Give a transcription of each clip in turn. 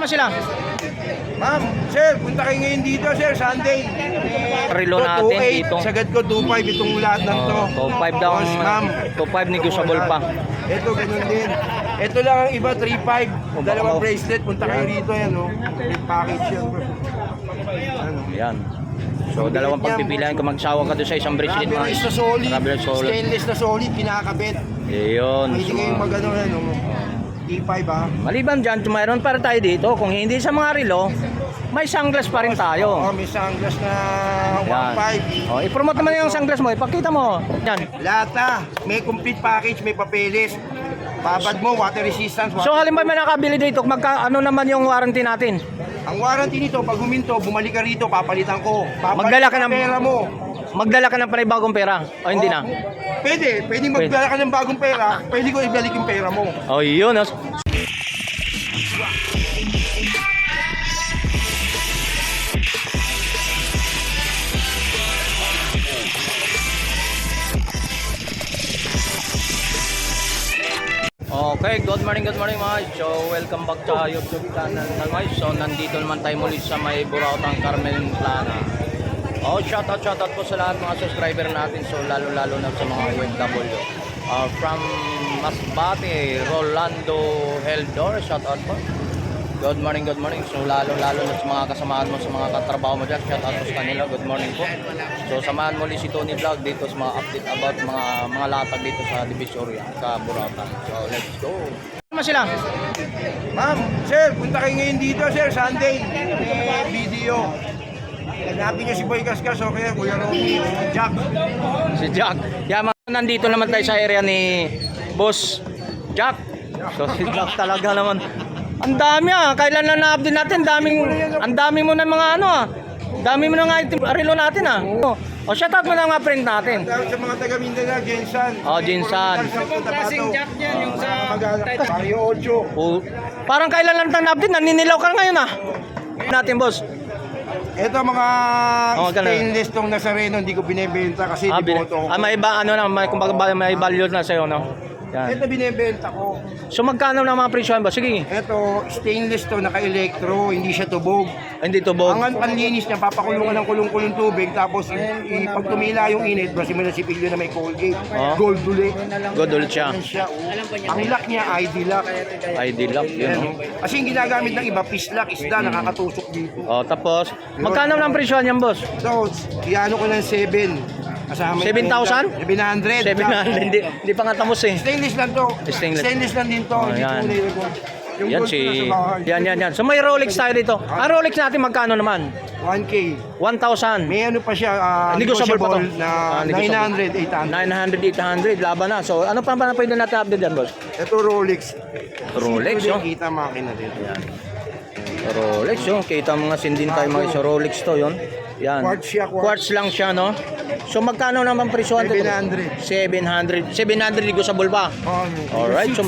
naman sila. Ma'am, sir, punta kayo ngayon dito, sir, Sunday. Relo natin 2.8, dito. sagad ko 2.5 itong lahat ng to. Top 5 daw ang Boss, ma'am. top 5 negotiable pa. Ito, ganun din. Ito lang ang iba, 3.5. Dalawang bracelet, punta kayo rito, yan, oh. Big package yan, bro. Ano? Yan. So dalawang pagpipilian kung magsawa ka doon sa isang bracelet. Rubberized na solid, Rubberized solid. stainless na solid, pinakabit. Ayun. Pwede kayong mag-ano, ano, T5 ha. Maliban dyan, mayroon para tayo dito. Kung hindi sa mga relo, may sunglass pa rin tayo. Oh, may sunglass na Yan. 1.5. Oh, i-promote naman yung sunglass mo. Ipakita mo. Yan. Lata, may complete package, may papeles. Babad mo, water resistance. So halimbawa may nakabili dito, ano naman yung warranty natin? Ang warranty nito, pag huminto, bumalik ka rito, papalitan ko. Magdala ka ng pera mo. Magdala ka ng panibagong pera. O hindi na? Pwede magdala ka ng bagong pera, pwede ko ibalik yung pera mo. Oh, yun. Okay, good morning mga guys. So, welcome back sa YouTube channel na guys. So, nandito naman tayo muli sa may Burautang Carmen Plana. Oh, shoutout po sa lahat mga subscriber natin. So, lalo na sa mga OFW. From Masbate, Rolando Heldor, shoutout po. Good morning. So, lalo na sa mga kasamahan mo, sa mga katrabaho mo dyan. Shoutout po sa kanila. Good morning po. So, samahan muli si Tony Vlog dito sa mga update about mga latag dito sa Divisoria, sa Burautang. So, let's go. Naman sila. Ma'am, sir, punta kayo ngayon dito, sir, Sunday. May video. Hanapin niyo si Boy Kaskas, o kaya Kuya Romy, Jack. Si Jack. Yan, nandito naman tayo sa area ni Boss Jack. So, si Jack talaga naman. Ang dami kailan na na-update natin, ang dami mo na mga ano dami mo na nga item relo natin O shoutout mo na mga friend natin. Sa mga taga Mindanao, Jensan. Oh, Jensan. Klaseng Jack yan, yung sa Mario 8. Parang kailan lang tang na-update, naninilaw ka ngayon natin, boss. Ito mga Oh, stainless tong Nazareno, hindi ko binebenta kasi diboto ko. may iba, may kumbaga may value na sa'yo, no? Yan. Ito binebenta ko. So magkano na mga presyo ba? Sige. Ito, stainless to, naka-electro, hindi siya tubog. Hindi tubog. Ang panlinis niya, papakulungan ng kulong-kulong tubig, tapos pag tumila yung init, brasin mo na sipilyo na may Colgate. Oh. Gold ulit. Good ulit siya. Yan siya. Ang lock niya, ID lock. ID lock, yun. Yan, kasi yung ginagamit ng iba, fish lock, isda, nakakatusok dito. Oh, tapos, magkano na ang presyo niyan, boss? So, iano ko ng 7. Kasama 7,000? 700. 700, hindi pa nga tapos Stainless lang to. Stainless. Lang din to. Oh, Hindi yan. tunay ko. Yung Yan gold ko nasa bahay. yan. So may Rolex tayo dito. Ang Rolex natin magkano naman? 1K. 1,000. May ano pa siya, Negotiable pa to. na Negotiable. 900, 800. 900, 800, laban na. So ano pa pwede natin update dyan, boss? Ito Rolex. Rolex, Sito oh. din, kita makina din. Yan. Rolex, yun. Kita mga sindin tayo mga sa Rolex to, yun. Yan. Quartz siya, Quartz lang siya, no? So magkano naman presyo? 700. 700 negotiable pa. Alright, so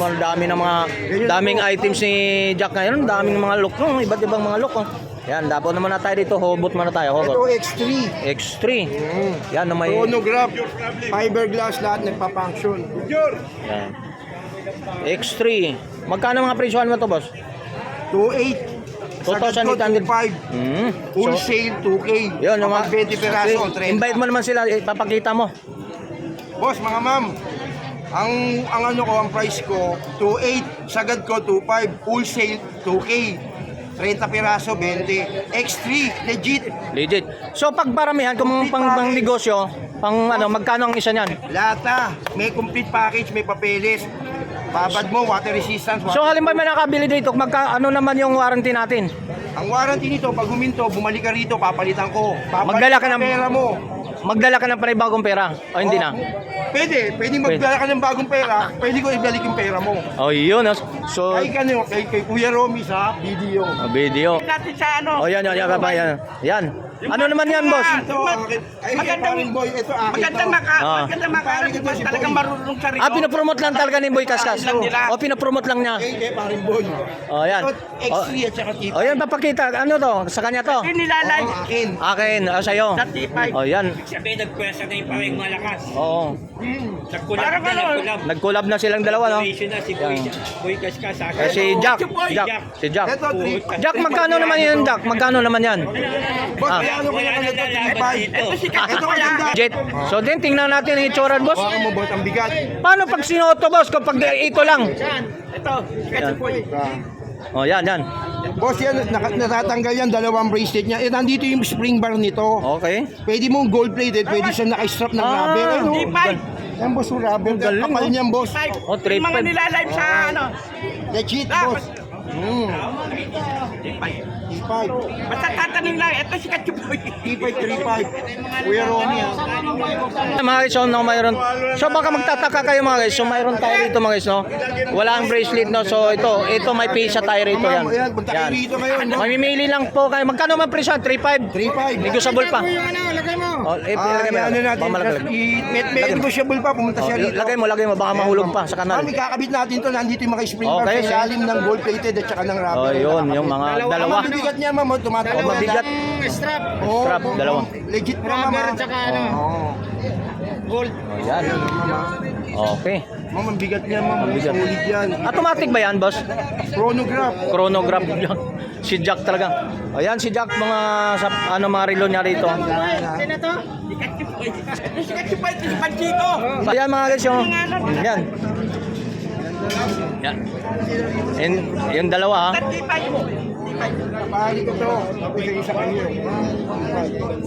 daming items ni Jack ngayon, daming mga look, no? Iba't ibang mga look, oh. Yan, dapat naman na tayo dito, hobot muna tayo, Ito hobot. X3. X3. Yan, na may... Chronograph, fiberglass, lahat nagpa-function. Yan. X3. Magkano mga presyohan mo to, boss? 2.8. 2,800. 2.5. Wholesale 2K. Yun, yung Kapag 20 peraso, 30. invite mo naman sila, ipapakita mo. Boss, mga ma'am, ang ano ko, ang price ko, 2.8, sagad ko 2.5, wholesale 2K. 30 piraso, 20. X3, legit. So pag paramihan, kung pang negosyo, magkano ang isa niyan? Lata, may complete package, may papeles. Babad mo, water resistance. So halimbawa may nakabili dito, ano naman yung warranty natin? Ang warranty nito, pag huminto, bumalik ka rito, papalitan ko. Magdala ka ng pera mo. Magdala ka ng panibagong pera. O hindi na? Pwede magdala ka ng bagong pera, pwede ko ibalik yung pera mo. Oh, yun. So, Kay Kuya Romy sa video. video. Natin sa ano? Oh, yan. Ano naman yan, boss? Ito, akin. Ay, paring boy, ito akin. Magandang Ah. makakalap Ito, naman si talagang Boy. marunong sa rin. Ah, pinapromote lang talaga ni Boy Kaskas. Lang nila. O, pinapromote lang niya. Eh, paring boy. O, yan. Ito, X3 at saka T5. O, yan, papakita. Ano to? Sa kanya to? Yung nilalay Oo, akin. Akin, sa'yo. sa T5. O, yan. Sabi, nagpwesa na yung pawing malakas. Oo. Nagkulab Parang na, ano, nagkulab. Nagkulab na silang dalawa, no? Operation na si Boy Kaskas sa Eh, si Jack. Si Jack. Ito, 3. Jack, magkano naman yun, Jack? Magkano naman yan? Boss, Ah. kaya ano kaya Wala na ito, lalaban 3.5. dito. Ito si Kaka Ito kaya. maganda. Jet. So, din, tingnan natin ang itsura, boss. Baka mo, boss, ang bigat. Paano pag sinuot to, boss? Kapag ito lang. Ito, Yan. O, yan, yan. Boss, yan, natatanggal yan, dalawang bracelet niya. Eh, nandito yung spring bar nito. Okay. Pwede mong gold plated, pwede siya naka-strap ng rubber. Ano? T5. Yan, boss, yung rubber. Galing, Kapal oh. niyan, boss. Oh, Yung mga 3.5. nilalive sa ano. Legit, Ah, boss. T5. Basta tatanong lang, ito si Kachupoy. T5, 3.5. Kuya Ronnie, ah. Mga guys, so, no, mayroon. So baka magtataka kayo mga guys. So mayroon tayo rito mga guys, no? Wala ang bracelet, no? So ito may pisa tayo rito yan. Ayan, punta kayo dito ngayon. no? Mamimili lang po kayo. Magkano man presyo? 3.5? 3.5. Negotiable pa. Oh, lagay mo. Ano natin, Baka malaglag. may negotiable pa, pumunta siya Oh, rito. lagay mo. Baka mahulog pa sa kanal. Kami kakabit natin to, nandito yung mga spring bar Okay, sa ilalim ng gold plated at saka ng rubber. Oh, yun. Yung mga dalawa. Ang mabigat niya, ma'am, tumatawag. Oh, mabigat. Strap, dalawa. Legit pa, ma'am. Rubber at saka ano. Oh, yan. Okay. Ma'am, ang bigat niya, ma'am. Mabigat. Solid yan. Automatic ba yan, boss? Chronograph. Chronograph yan. Si Jack talaga. Ayan si Jack, mga mga relo niya rito. Ito si Kachupoy, ito si Panchito. Ayan mga guys, yung yan. Yan. Yung dalawa ha. T5 mo. Kapali ko to. Tapos yung isa kayo.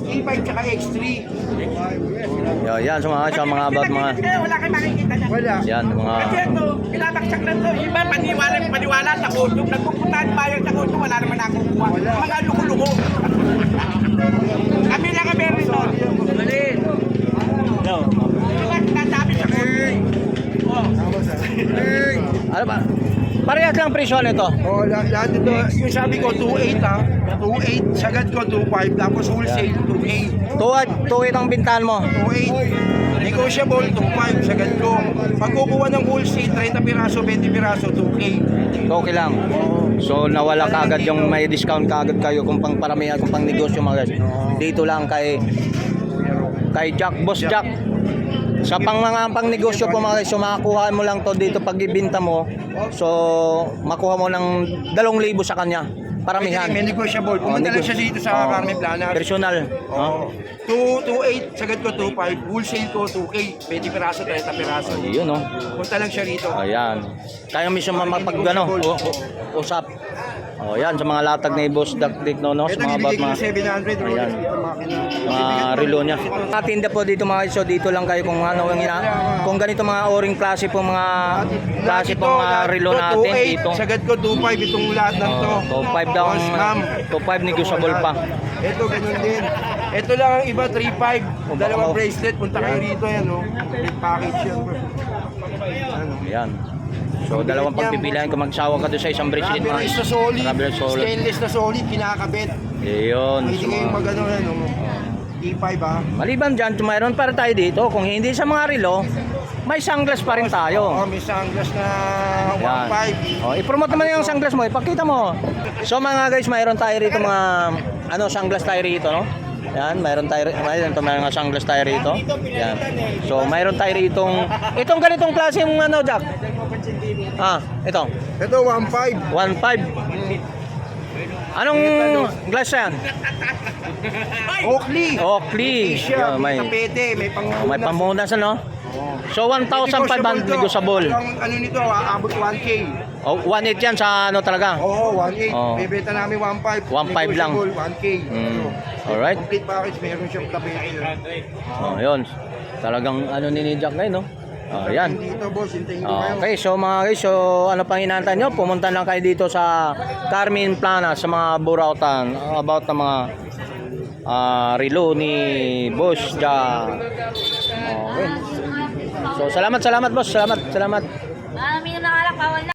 T5 tsaka X3. Yan sa mga about mga Wala kayong makikita niya. Wala. yan mga Kasi ito, pinabaksak lang to. Iba, paniwala sa kutong. Nagpupuntahan bayan sa kutong, wala naman nakukuha. Mga luko-luko. Kami lang ang meron to. Malin. No. Nasabi sa kutong. ano ba? Parehas lang presyo nito. Oh, lahat ito. Yung sabi ko, 2.8 ha. 2.8. Sagad ko, 2.5. Tapos wholesale, 2.8. Tuwid ang bintahan mo. 2.8. Negotiable, 2.5. Sagad ko. Pag kukuha ng wholesale, 30 piraso, 20 piraso, 2K. Okay lang. So nawala kaagad yung may discount kaagad kayo kung pang paramihan, kung pang negosyo mga guys. Dito lang kay Jack, Boss Jack. Sa mga pang negosyo po mga guys, so makakuha mo lang to dito pag ibinta mo. So makuha mo ng 2,000 sa kanya. Paramihan. May negotiable. Pumunta lang siya dito sa Carmen Plana. Personal. Oh. 2.8, sagad ko 2.5, wholesale ko 2K, 20 piraso, 30 piraso. Ayun oh. Punta lang siya rito. Ayan. Kaya mismo mapag usap. Oh, yan sa mga latag ni Boss Dakdik no, sa Ito mga about nilibigay ko mga 700 Rolex Ayan. dito makina. mga relo niya. Atinda po dito mga guys, so dito lang kayo kung ano yung kung ganito mga o-ring klase po mga klase po mga relo natin dito. Sagad ko 2.5 itong lahat ng to. Oh, 2.5 daw Boss, ma'am. 2.5 negotiable pa. Ito ganun din. Ito lang ang iba 3.5. Dalawang bracelet, punta kayo rito yan oh. Big package yan bro. Ano? Ayan. So dalawang pagpipilian kung magsawa ka doon sa isang bracelet mga Rubberized na solid. Rubber solid. Stainless na solid, kinakabit. Ayun. Pwede kayong magano yan oh. E5 ha. Maliban dyan, mayroon para tayo dito. Kung hindi sa mga relo, may sunglass pa rin Oh, tayo. may sunglass na Yan. 1.5. Oh, i-promote naman yung sunglass mo, ipakita mo. So mga guys, mayroon tayo rito mga sunglass tayo rito, no? Yan, mayroon mga sunglass tayo rito. Yan. So mayroon tayo rito itong ganitong klase yung Jack. Ito. Ito 1.5. 1.5. Anong glass yan? Oakley. Oakley. Asia, Yan, may tapete, may pangunas. may pamunas ano? So 1,500 negotiable. Ang ano nito, aabot 1K. Oh, 1.8 yan sa ano talaga. Oo, 1.8. Oo. Bebenta namin 1.5. 1.5 lang. Negotiable, 1K. Alright. Complete package, meron siyang tapete. Oh, yun. Talagang ano ni Jack ngayon, no? Oh, yan. Dito, boss, hintayin ko kayo. Okay, so mga guys, so ano pang hinahantay nyo? Pumunta lang kayo dito sa Carmen Plana sa mga Burautan about na mga relo ni Boss Jack. Okay. So salamat boss, salamat. May nangalak, bawal na.